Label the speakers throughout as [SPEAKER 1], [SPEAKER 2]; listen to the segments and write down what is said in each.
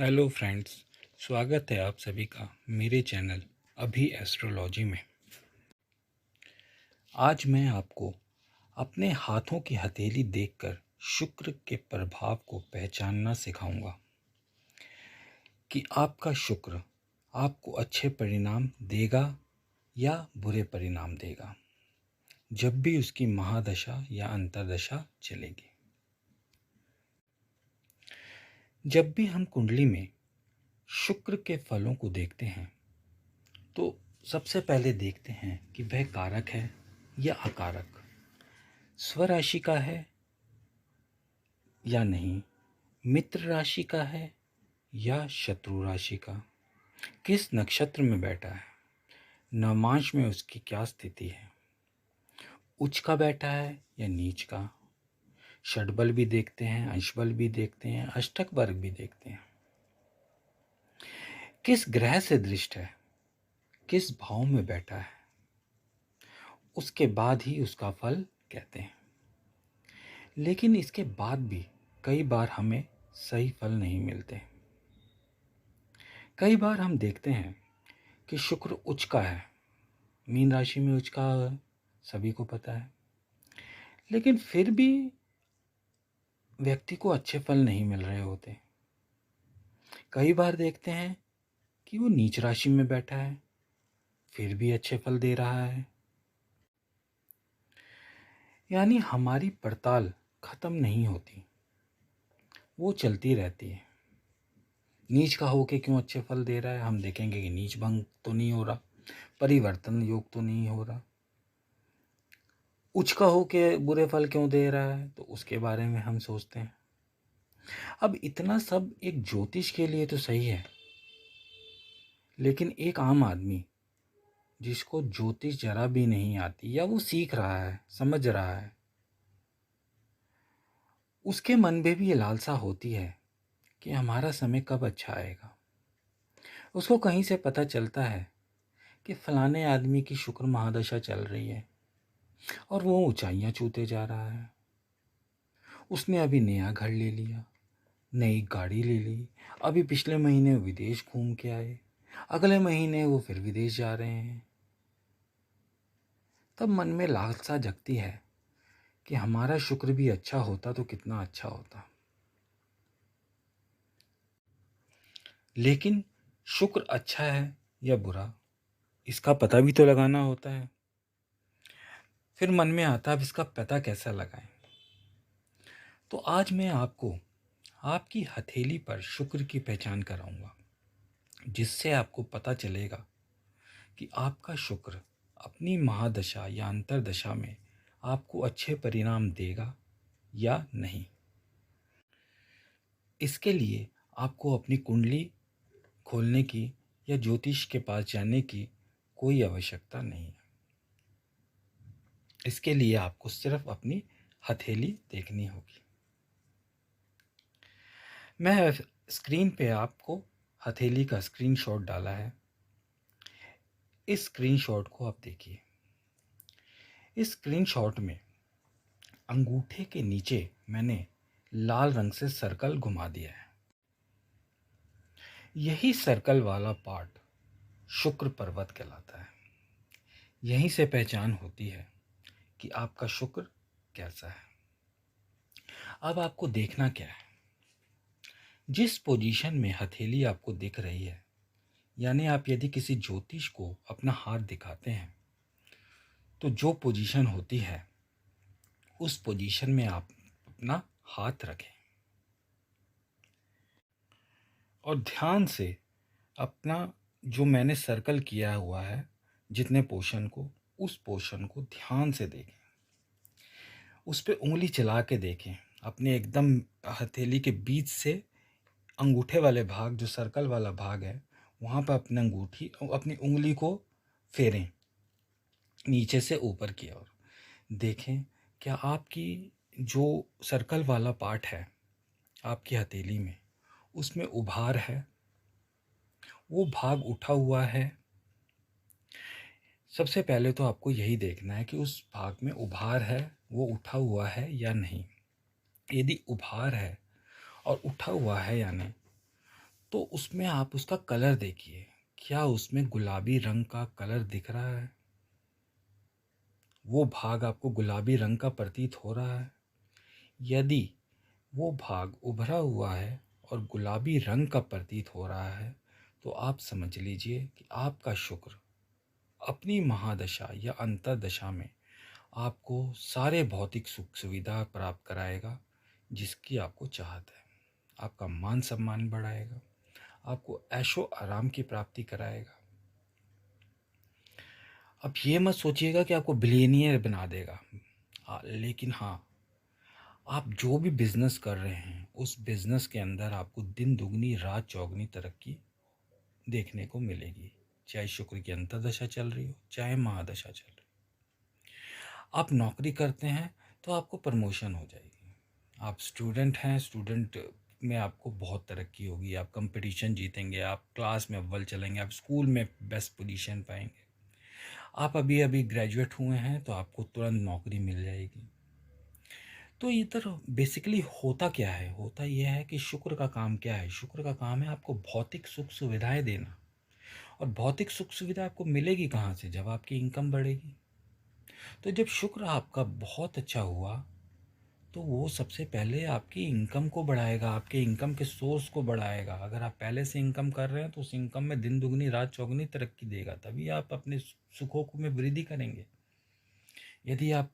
[SPEAKER 1] Hello friends. स्वागत है आप सभी का मेरे चैनल अभी एस्ट्रोलॉजी में। आज मैं आपको अपने हाथों की हथेली देखकर शुक्र के प्रभाव को पहचानना सिखाऊंगा कि आपका शुक्र आपको अच्छे परिणाम देगा या बुरे परिणाम देगा जब भी उसकी महादशा या अंतर्दशा चलेगी। जब भी हम कुंडली में शुक्र के फलों को देखते हैं तो सबसे पहले देखते हैं कि वह कारक है या अकारक, स्वराशि का है या नहीं, मित्र राशि का है या शत्रु राशि का, किस नक्षत्र में बैठा है, नवमांश में उसकी क्या स्थिति है, उच्च का बैठा है या नीच का। षडबल भी देखते हैं, अंशबल भी देखते हैं, अष्टक वर्ग भी देखते हैं। किस ग्रह से दृष्ट है, किस भाव में बैठा है, उसके बाद ही उसका फल कहते हैं। लेकिन इसके बाद भी कई बार हमें सही फल नहीं मिलते। कई बार हम देखते हैं कि शुक्र उच्च का है, मीन राशि में उच्च का सभी को पता है, लेकिन फिर भी व्यक्ति को अच्छे फल नहीं मिल रहे होते। कई बार देखते हैं कि वो नीच राशि में बैठा है, फिर भी अच्छे फल दे रहा है। यानी हमारी पड़ताल खत्म नहीं होती, वो चलती रहती है। नीच का होके क्यों अच्छे फल दे रहा है, हम देखेंगे कि नीच भंग तो नहीं हो रहा, परिवर्तन योग तो नहीं हो रहा। उच्च का होके बुरे फल क्यों दे रहा है, तो उसके बारे में हम सोचते हैं। अब इतना सब एक ज्योतिष के लिए तो सही है, लेकिन एक आम आदमी जिसको ज्योतिष जरा भी नहीं आती या वो सीख रहा है, समझ रहा है, उसके मन में भी ये लालसा होती है कि हमारा समय कब अच्छा आएगा। उसको कहीं से पता चलता है कि फलाने आदमी की शुक्र महादशा चल रही है और वो ऊंचाइयां छूते जा रहा है। उसने अभी नया घर ले लिया, नई गाड़ी ले ली, अभी पिछले महीने विदेश घूम के आए, अगले महीने वो फिर विदेश जा रहे हैं। तब मन में लालसा जगती है कि हमारा शुक्र भी अच्छा होता तो कितना अच्छा होता। लेकिन शुक्र अच्छा है या बुरा, इसका पता भी तो लगाना होता है। फिर मन में आता है, अब इसका पता कैसा लगाएं। तो आज मैं आपको आपकी हथेली पर शुक्र की पहचान कराऊंगा, जिससे आपको पता चलेगा कि आपका शुक्र अपनी महादशा या अंतर्दशा में आपको अच्छे परिणाम देगा या नहीं। इसके लिए आपको अपनी कुंडली खोलने की या ज्योतिष के पास जाने की कोई आवश्यकता नहीं है। इसके लिए आपको सिर्फ अपनी हथेली देखनी होगी। मैं स्क्रीन पे आपको हथेली का स्क्रीनशॉट डाला है। इस स्क्रीनशॉट को आप देखिए। इस स्क्रीनशॉट में अंगूठे के नीचे मैंने लाल रंग से सर्कल घुमा दिया है। यही सर्कल वाला पार्ट शुक्र पर्वत कहलाता है। यहीं से पहचान होती है कि आपका शुक्र कैसा है। अब आपको देखना क्या है, जिस पोजीशन में हथेली आपको दिख रही है, यानी आप यदि किसी ज्योतिष को अपना हाथ दिखाते हैं तो जो पोजीशन होती है उस पोजीशन में आप अपना हाथ रखें और ध्यान से अपना जो मैंने सर्कल किया हुआ है जितने पोर्शन को, उस पोर्शन को ध्यान से देखें। उस पे उंगली चला के देखें। अपने एकदम हथेली के बीच से अंगूठे वाले भाग, जो सर्कल वाला भाग है, वहाँ पर अपनी उंगली को फेरें नीचे से ऊपर की ओर। देखें क्या आपकी जो सर्कल वाला पार्ट है आपकी हथेली में, उसमें उभार है, वो भाग उठा हुआ है। सबसे पहले तो आपको यही देखना है कि उस भाग में उभार है, वो उठा हुआ है या नहीं। यदि उभार है और उठा हुआ है यानी, तो उसमें आप उसका कलर देखिए, क्या उसमें गुलाबी रंग का कलर दिख रहा है? वो भाग आपको गुलाबी रंग का प्रतीत हो रहा है? यदि वो भाग उभरा हुआ है और गुलाबी रंग का प्रतीत हो रहा है, तो आप समझ लीजिए कि आपका शुक्र अपनी महादशा या अंतर्दशा में आपको सारे भौतिक सुख सुविधा प्राप्त कराएगा जिसकी आपको चाहत है। आपका मान सम्मान बढ़ाएगा, आपको ऐशो आराम की प्राप्ति कराएगा। अब ये मत सोचिएगा कि आपको बिलियनियर बना देगा, लेकिन हाँ, आप जो भी बिजनेस कर रहे हैं उस बिजनेस के अंदर आपको दिन दुगनी रात चौगनी तरक्की देखने को मिलेगी, चाहे शुक्र की अंतर्दशा चल रही हो, चाहे महादशा चल रही हो। आप नौकरी करते हैं तो आपको प्रमोशन हो जाएगी। आप स्टूडेंट हैं, स्टूडेंट में आपको बहुत तरक्की होगी, आप कंपटीशन जीतेंगे, आप क्लास में अव्वल चलेंगे, आप स्कूल में बेस्ट पोजीशन पाएंगे। आप अभी अभी ग्रेजुएट हुए हैं तो आपको तुरंत नौकरी मिल जाएगी। तो इधर बेसिकली होता क्या है? होता यह है कि शुक्र का काम क्या है? शुक्र का काम है आपको भौतिक सुख सुविधाएं देना। और भौतिक सुख सुविधा आपको मिलेगी कहाँ से? जब आपकी इनकम बढ़ेगी। तो जब शुक्र आपका बहुत अच्छा हुआ तो वो सबसे पहले आपकी इनकम को बढ़ाएगा, आपके इनकम के सोर्स को बढ़ाएगा। अगर आप पहले से इनकम कर रहे हैं तो उस इनकम में दिन दुगनी रात चौगनी तरक्की देगा, तभी आप अपने सुखों में वृद्धि करेंगे। यदि आप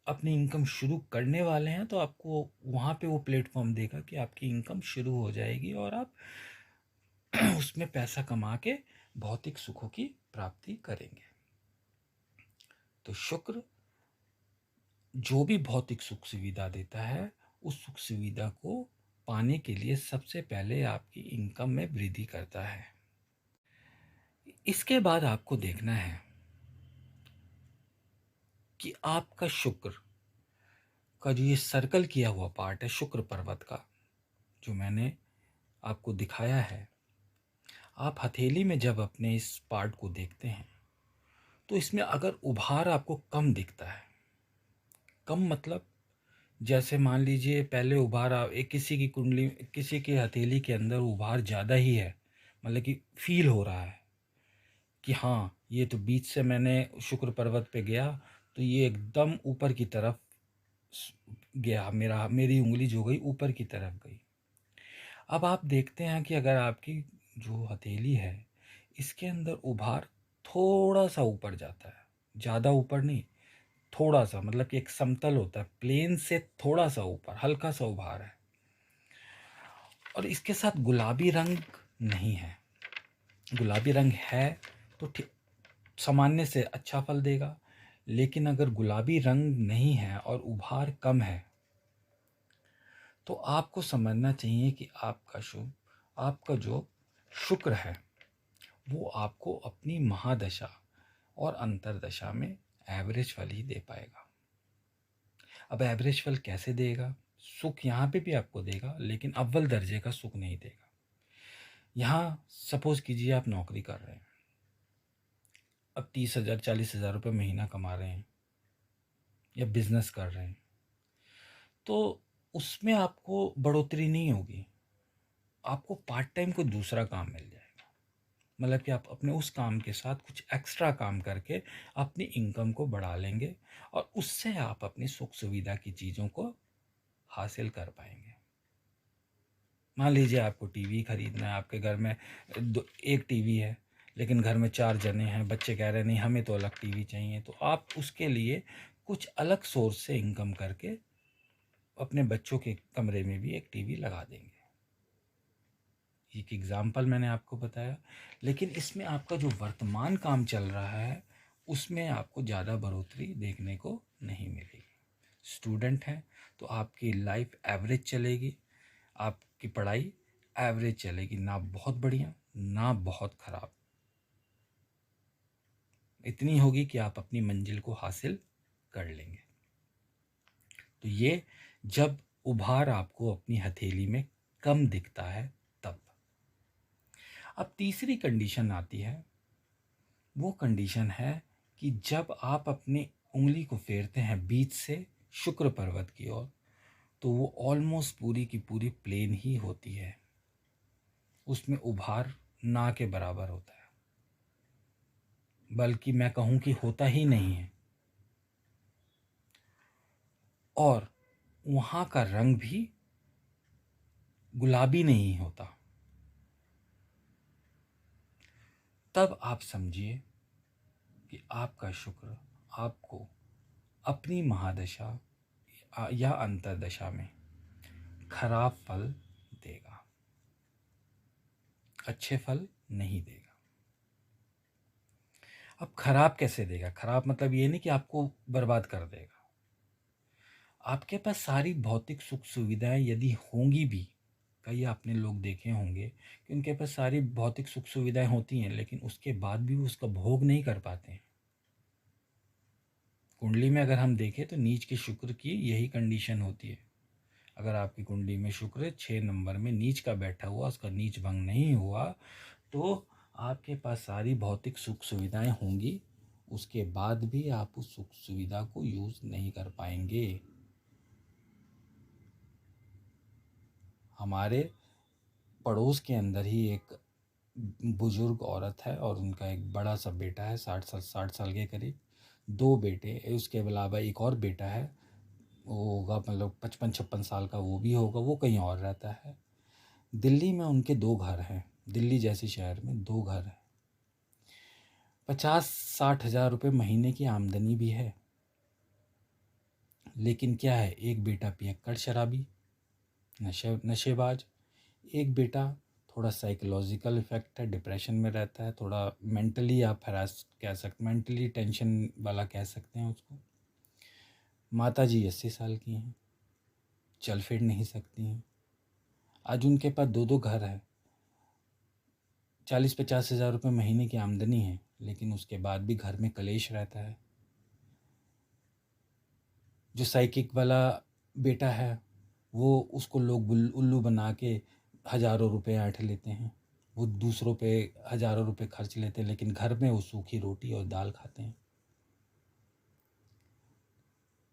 [SPEAKER 1] अपनी इनकम शुरू करने वाले हैं तो आपको वहाँ पे वो प्लेटफॉर्म देगा कि आपकी इनकम शुरू हो जाएगी और आप उसमें पैसा कमा के भौतिक सुखों की प्राप्ति करेंगे। तो शुक्र जो भी भौतिक सुख सुविधा देता है उस सुख सुविधा को पाने के लिए सबसे पहले आपकी इनकम में वृद्धि करता है। इसके बाद आपको देखना है कि आपका शुक्र का जो ये सर्कल किया हुआ पार्ट है शुक्र पर्वत का, जो मैंने आपको दिखाया है, आप हथेली में जब अपने इस पार्ट को देखते हैं तो इसमें अगर उभार आपको कम दिखता है, कम मतलब जैसे मान लीजिए पहले उभार एक किसी की कुंडली, किसी के हथेली के अंदर उभार ज़्यादा ही है, मतलब कि फील हो रहा है कि हाँ ये तो बीच से मैंने शुक्र पर्वत पे गया तो ये एकदम ऊपर की तरफ गया, मेरी उंगली जो गई ऊपर की तरफ गई। अब आप देखते हैं कि अगर आपकी जो हथेली है इसके अंदर उभार थोड़ा सा ऊपर जाता है, ज़्यादा ऊपर नहीं, थोड़ा सा, मतलब कि एक समतल होता है, प्लेन से थोड़ा सा ऊपर हल्का सा उभार है, और इसके साथ गुलाबी रंग नहीं है। गुलाबी रंग है तो ठीक सामान्य से अच्छा फल देगा, लेकिन अगर गुलाबी रंग नहीं है और उभार कम है तो आपको समझना चाहिए कि आपका जो शुक्र है वो आपको अपनी महादशा और अंतर्दशा में एवरेज फल ही दे पाएगा। अब एवरेज फल कैसे देगा? सुख यहाँ पे भी आपको देगा लेकिन अव्वल दर्जे का सुख नहीं देगा। यहाँ सपोज कीजिए आप नौकरी कर रहे हैं, अब 30,000 40,000 रुपये महीना कमा रहे हैं या बिजनेस कर रहे हैं, तो उसमें आपको बढ़ोतरी नहीं होगी, आपको पार्ट टाइम कोई दूसरा काम मिल जाएगा। मतलब कि आप अपने उस काम के साथ कुछ एक्स्ट्रा काम करके अपनी इनकम को बढ़ा लेंगे और उससे आप अपनी सुख सुविधा की चीज़ों को हासिल कर पाएंगे। मान लीजिए आपको टीवी खरीदना है, आपके घर में एक टीवी है लेकिन घर में 4 जने हैं, बच्चे कह रहे हैं नहीं हमें तो अलग टीवी चाहिए, तो आप उसके लिए कुछ अलग सोर्स से इनकम करके अपने बच्चों के कमरे में भी एक टीवी लगा देंगे। एक एग्जाम्पल मैंने आपको बताया, लेकिन इसमें आपका जो वर्तमान काम चल रहा है उसमें आपको ज़्यादा बढ़ोतरी देखने को नहीं मिलेगी। स्टूडेंट हैं तो आपकी लाइफ एवरेज चलेगी, आपकी पढ़ाई एवरेज चलेगी, ना बहुत बढ़िया ना बहुत ख़राब, इतनी होगी कि आप अपनी मंजिल को हासिल कर लेंगे। तो ये जब उभार आपको अपनी हथेली में कम दिखता है तब। अब तीसरी कंडीशन आती है, वो कंडीशन है कि जब आप अपनी उंगली को फेरते हैं बीच से शुक्र पर्वत की ओर तो वो ऑलमोस्ट पूरी की पूरी प्लेन ही होती है। उसमें उभार ना के बराबर होता है, बल्कि मैं कहूँ कि होता ही नहीं है। और वहाँ का रंग भी गुलाबी नहीं होता। तब आप समझिए कि आपका शुक्र आपको अपनी महादशा या अंतर्दशा में खराब फल देगा, अच्छे फल नहीं देगा। अब खराब कैसे देगा? खराब मतलब ये नहीं कि आपको बर्बाद कर देगा। आपके पास सारी भौतिक सुख सुविधाएं यदि होंगी भी, कई आपने लोग देखे होंगे कि उनके पास सारी भौतिक सुख सुविधाएं होती हैं, लेकिन उसके बाद भी वो उसका भोग नहीं कर पाते हैं। कुंडली में अगर हम देखें तो नीच के शुक्र की यही कंडीशन होती है। अगर आपकी कुंडली में शुक्र 6 नंबर में नीच का बैठा हुआ, उसका नीच भंग नहीं हुआ, तो आपके पास सारी भौतिक सुख सुविधाएं होंगी, उसके बाद भी आप उस सुख सुविधा को यूज़ नहीं कर पाएंगे। हमारे पड़ोस के अंदर ही एक बुजुर्ग औरत है और उनका एक बड़ा सा बेटा है, 60 साल के करीब, 2 बेटे, उसके अलावा एक और बेटा है, वो होगा मतलब 55-56 साल का, वो भी होगा, वो कहीं और रहता है। दिल्ली में उनके 2 घर हैं, दिल्ली जैसे शहर में 2 घर हैं। 50-60 हज़ार रुपये महीने की आमदनी भी है, लेकिन क्या है, एक बेटा पियक्कड़ शराबी नशेबाज, एक बेटा थोड़ा साइकोलॉजिकल इफेक्ट है, डिप्रेशन में रहता है, थोड़ा मेंटली आप हरास कह सकते, मेंटली टेंशन वाला कह सकते हैं उसको। माता जी 80 साल की हैं, चल फिर नहीं सकती हैं। आज उनके पास 2 घर है, 40-50 हज़ार रुपये महीने की आमदनी है, लेकिन उसके बाद भी घर में कलेश रहता है। जो साइकिक वाला बेटा है, वो उसको लोग उल्लू बना के हज़ारों रुपए ऐंठ लेते हैं, वो दूसरों पे हज़ारों रुपए खर्च लेते हैं, लेकिन घर में वो सूखी रोटी और दाल खाते हैं।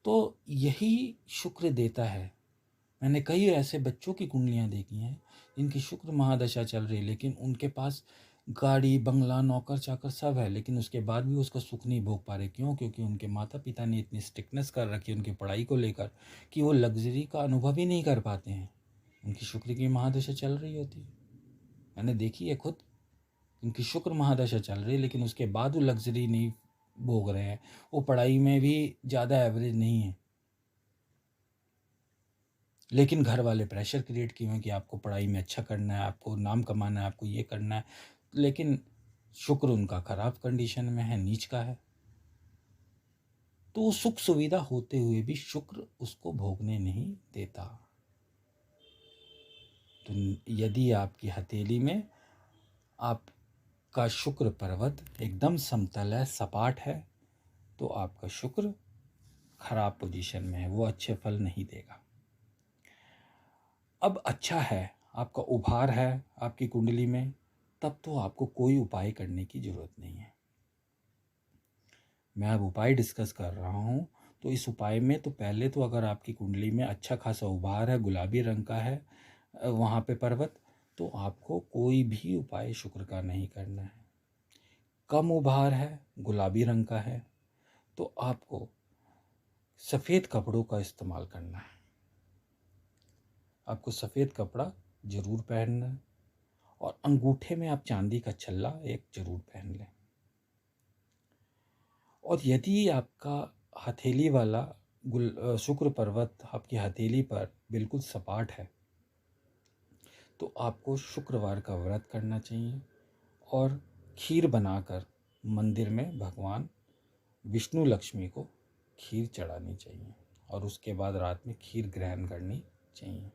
[SPEAKER 1] तो यही शुक्र देता है। मैंने कई ऐसे बच्चों की कुंडलियाँ देखी हैं जिनकी शुक्र महादशा चल रही है, लेकिन उनके पास गाड़ी बंगला नौकर चाकर सब है, लेकिन उसके बाद भी उसका सुख नहीं भोग पा रहे। क्यों? क्योंकि उनके माता पिता ने इतनी स्ट्रिक्टनेस कर रखी है उनकी पढ़ाई को लेकर कि वो लग्जरी का अनुभव ही नहीं कर पाते हैं। उनकी शुक्र की महादशा चल रही होती है, मैंने देखी है खुद। उनकी शुक्र महादशा चल रही है, लेकिन उसके बाद वो लग्जरी नहीं भोग रहे हैं, वो पढ़ाई में भी ज़्यादा एवरेज नहीं है, लेकिन घर वाले प्रेशर क्रिएट किए हैं कि आपको पढ़ाई में अच्छा करना है, आपको नाम कमाना है, आपको ये करना है, लेकिन शुक्र उनका खराब कंडीशन में है, नीच का है। तो सुख सुविधा होते हुए भी शुक्र उसको भोगने नहीं देता। तो यदि आपकी हथेली में आपका शुक्र पर्वत एकदम समतल है, सपाट है, तो आपका शुक्र खराब पोजीशन में है, वो अच्छे फल नहीं देगा। अब अच्छा है, आपका उभार है आपकी कुंडली में, तब तो आपको कोई उपाय करने की ज़रूरत नहीं है। मैं अब उपाय डिस्कस कर रहा हूँ, तो इस उपाय में तो पहले तो अगर आपकी कुंडली में अच्छा खासा उभार है, गुलाबी रंग का है वहाँ पे पर्वत, तो आपको कोई भी उपाय शुक्र का नहीं करना है। कम उभार है, गुलाबी रंग का है, तो आपको सफ़ेद कपड़ों का इस्तेमाल करना है। आपको सफ़ेद कपड़ा ज़रूर पहनना है, और अंगूठे में आप चांदी का छल्ला एक ज़रूर पहन लें। और यदि आपका हथेली वाला शुक्र पर्वत आपकी हथेली पर बिल्कुल सपाट है, तो आपको शुक्रवार का व्रत करना चाहिए और खीर बनाकर मंदिर में भगवान विष्णु लक्ष्मी को खीर चढ़ानी चाहिए, और उसके बाद रात में खीर ग्रहण करनी चाहिए।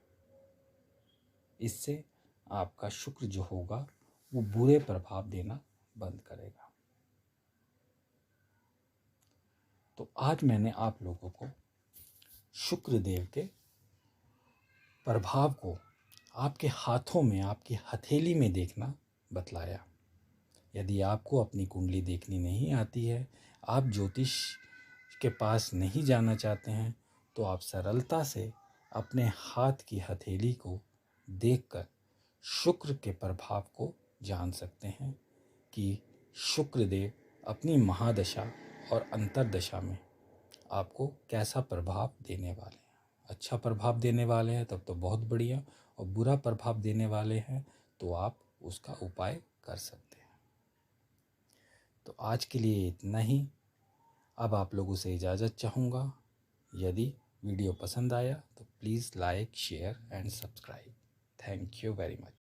[SPEAKER 1] इससे आपका शुक्र जो होगा वो बुरे प्रभाव देना बंद करेगा। तो आज मैंने आप लोगों को शुक्र देव के प्रभाव को आपके हाथों में, आपकी हथेली में देखना बतलाया। यदि आपको अपनी कुंडली देखनी नहीं आती है, आप ज्योतिष के पास नहीं जाना चाहते हैं, तो आप सरलता से अपने हाथ की हथेली को देखकर शुक्र के प्रभाव को जान सकते हैं कि शुक्रदेव अपनी महादशा और अंतर्दशा में आपको कैसा प्रभाव देने वाले हैं। अच्छा प्रभाव देने वाले हैं तब तो बहुत बढ़िया, और बुरा प्रभाव देने वाले हैं तो आप उसका उपाय कर सकते हैं। तो आज के लिए इतना ही। अब आप लोगों से इजाज़त चाहूँगा। यदि वीडियो पसंद आया तो please like, share and subscribe. Thank you very much.